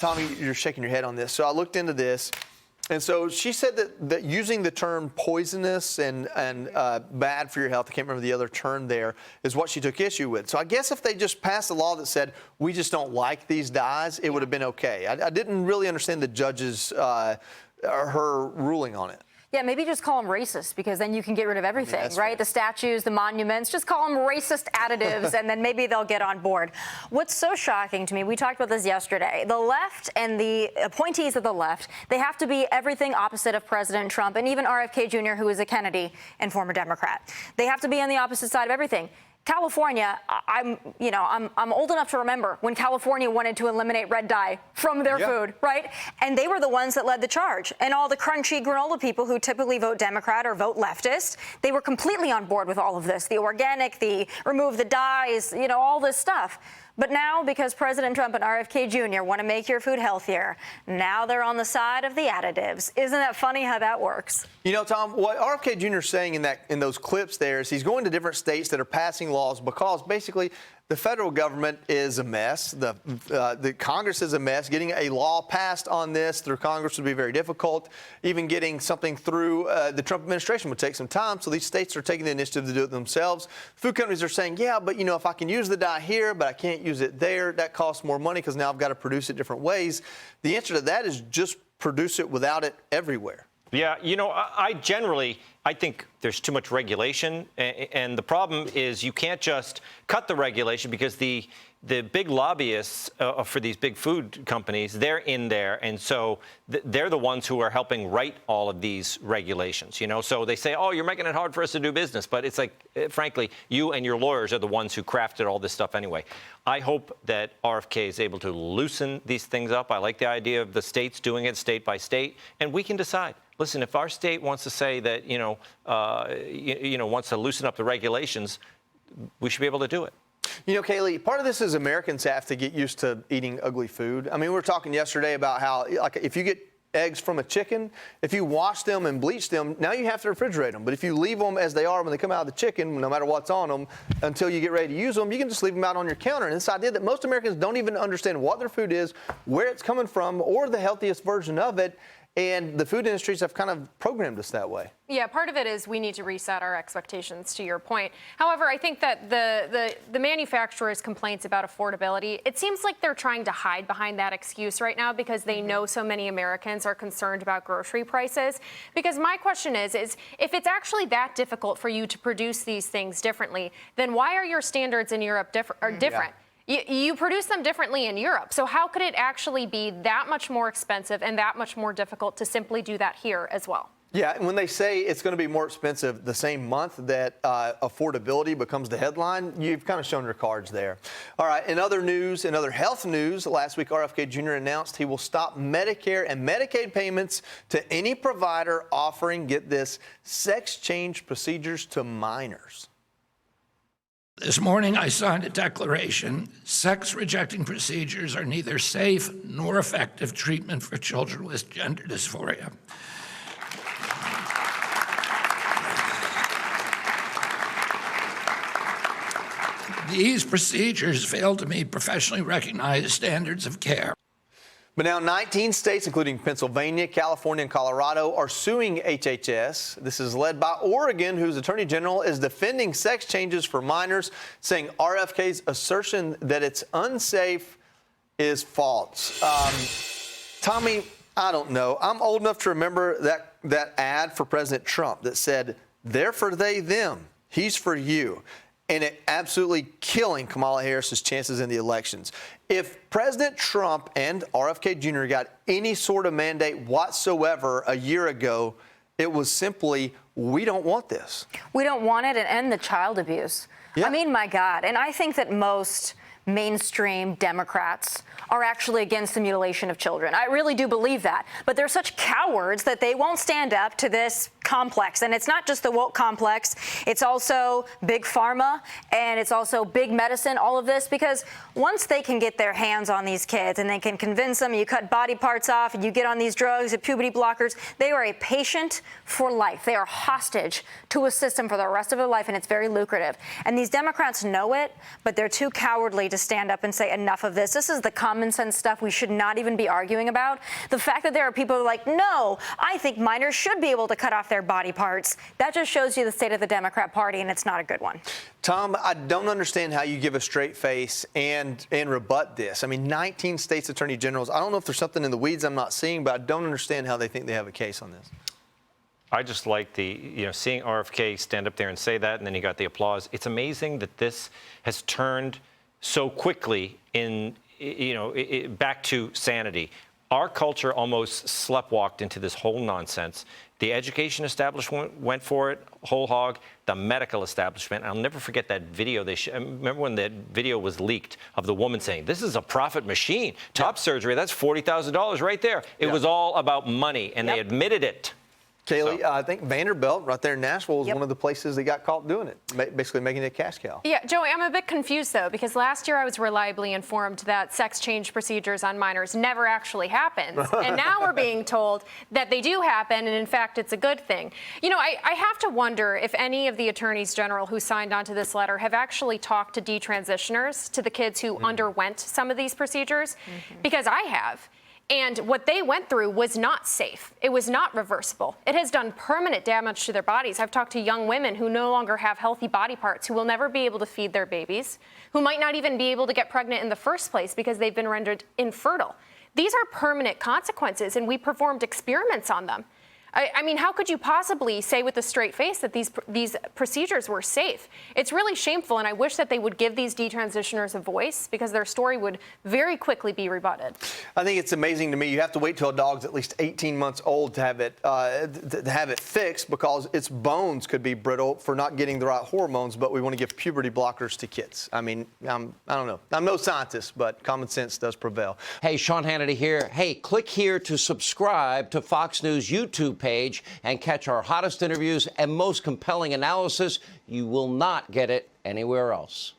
Tommy, you're shaking your head on this. So I looked into this. And so she said that using the term poisonous and bad for your health, I can't remember the other term there, is what she took issue with. So I guess if they just passed a law that said, we just don't like these dyes, it would have been okay. I didn't really understand the judge's, her ruling on it. Yeah, maybe just call them racist, because then you can get rid of everything, right? Fair. The statues, the monuments, just call them racist additives, and then maybe they'll get on board. What's so shocking to me, we talked about this yesterday, the left and the appointees of the left, they have to be everything opposite of President Trump and even RFK Jr., who is a Kennedy and former Democrat. They have to be on the opposite side of everything. California, I'm old enough to remember when California wanted to eliminate red dye from their food, right? And they were the ones that led the charge. And all the crunchy granola people who typically vote Democrat or vote leftist, they were completely on board with all of this. The organic, the remove the dyes, all this stuff. But now, because President Trump and RFK Jr. want to make your food healthier, now they're on the side of the additives. Isn't that funny how that works? Tom, what RFK Jr. is saying in those clips there is he's going to different states that are passing laws because basically the federal government is a mess. The Congress is a mess. Getting a law passed on this through Congress would be very difficult. Even getting something through the Trump administration would take some time. So these states are taking the initiative to do it themselves. Food companies are saying, yeah, but if I can use the dye here, but I can't use it there, that costs more money because now I've got to produce it different ways. The answer to that is just produce it without it everywhere. Yeah, I think there's too much regulation, and the problem is you can't just cut the regulation because the big lobbyists for these big food companies, they're in there, and so they're the ones who are helping write all of these regulations, So they say, oh, you're making it hard for us to do business, but it's like, frankly, you and your lawyers are the ones who crafted all this stuff anyway. I hope that RFK is able to loosen these things up. I like the idea of the states doing it state by state, and we can decide. Listen, if our state wants to say that, wants to loosen up the regulations, we should be able to do it. Kaylee, part of this is Americans have to get used to eating ugly food. I mean, we were talking yesterday about how, like, if you get eggs from a chicken, if you wash them and bleach them, now you have to refrigerate them. But if you leave them as they are when they come out of the chicken, no matter what's on them, until you get ready to use them, you can just leave them out on your counter. And this idea that most Americans don't even understand what their food is, where it's coming from, or the healthiest version of it. And the food industries have kind of programmed us that way. Yeah, part of it is we need to reset our expectations, to your point. However, I think that the manufacturers' complaints about affordability, it seems like they're trying to hide behind that excuse right now because they know so many Americans are concerned about grocery prices. Because my question is if it's actually that difficult for you to produce these things differently, then why are your standards in Europe different? Yeah. You produce them differently in Europe. So how could it actually be that much more expensive and that much more difficult to simply do that here as well? Yeah, and when they say it's going to be more expensive the same month that affordability becomes the headline, you've kind of shown your cards there. All right, in other health news, last week RFK Jr. announced he will stop Medicare and Medicaid payments to any provider offering, get this, sex change procedures to minors. This morning, I signed a declaration. Sex-rejecting procedures are neither safe nor effective treatment for children with gender dysphoria. These procedures fail to meet professionally recognized standards of care. But now 19 states, including Pennsylvania, California, and Colorado, are suing HHS. This is led by Oregon, whose attorney general is defending sex changes for minors, saying RFK's assertion that it's unsafe is false. Tommy, I don't know. I'm old enough to remember that ad for President Trump that said, "They're for they, them. He's for you." And it absolutely killing Kamala Harris's chances in the elections. If President Trump and RFK Jr. got any sort of mandate whatsoever a year ago, it was simply, we don't want this. We don't want it, and end the child abuse. Yeah. I mean, my God. And I think that most mainstream Democrats are actually against the mutilation of children. I really do believe that. But they're such cowards that they won't stand up to this complex. And it's not just the woke complex. It's also big pharma, and it's also big medicine, all of this, because once they can get their hands on these kids and they can convince them, you cut body parts off and you get on these drugs, the puberty blockers, they are a patient for life. They are hostage to a system for the rest of their life, and it's very lucrative. And these Democrats know it, but they're too cowardly to stand up and say enough of this. This is the common sense stuff we should not even be arguing about. The fact that there are people who are like, no, I think minors should be able to cut off their body parts, that just shows you the state of the Democrat Party, and it's not a good one. Tom, I don't understand how you give a straight face and rebut this. I mean, 19 states attorney generals. I don't know if there's something in the weeds I'm not seeing, but I don't understand how they think they have a case on this. I just like seeing RFK stand up there and say that, and then he got the applause. It's amazing that this has turned so quickly back to sanity. Our culture almost sleptwalked into this whole nonsense. The education establishment went for it, whole hog. The medical establishment. I'll never forget that video. I remember when that video was leaked of the woman saying, "This is a profit machine. Top surgery, that's $40,000 right there." It was all about money, and they admitted it. Kaylee, I think Vanderbilt right there in Nashville was one of the places they got caught doing it, basically making it a cash cow. Yeah, Joey, I'm a bit confused, though, because last year I was reliably informed that sex change procedures on minors never actually happened. And now we're being told that they do happen, and in fact, it's a good thing. I have to wonder if any of the attorneys general who signed onto this letter have actually talked to detransitioners, to the kids who underwent some of these procedures, because I have. And what they went through was not safe. It was not reversible. It has done permanent damage to their bodies. I've talked to young women who no longer have healthy body parts, who will never be able to feed their babies, who might not even be able to get pregnant in the first place because they've been rendered infertile. These are permanent consequences, and we performed experiments on them. I mean, how could you possibly say with a straight face that these procedures were safe? It's really shameful, and I wish that they would give these detransitioners a voice, because their story would very quickly be rebutted. I think it's amazing to me. You have to wait till a dog's at least 18 months old to have it fixed, because its bones could be brittle for not getting the right hormones. But we want to give puberty blockers to kids. I mean, I don't know. I'm no scientist, but common sense does prevail. Hey, Sean Hannity here. Hey, click here to subscribe to Fox News YouTube page and catch our hottest interviews and most compelling analysis. You will not get it anywhere else.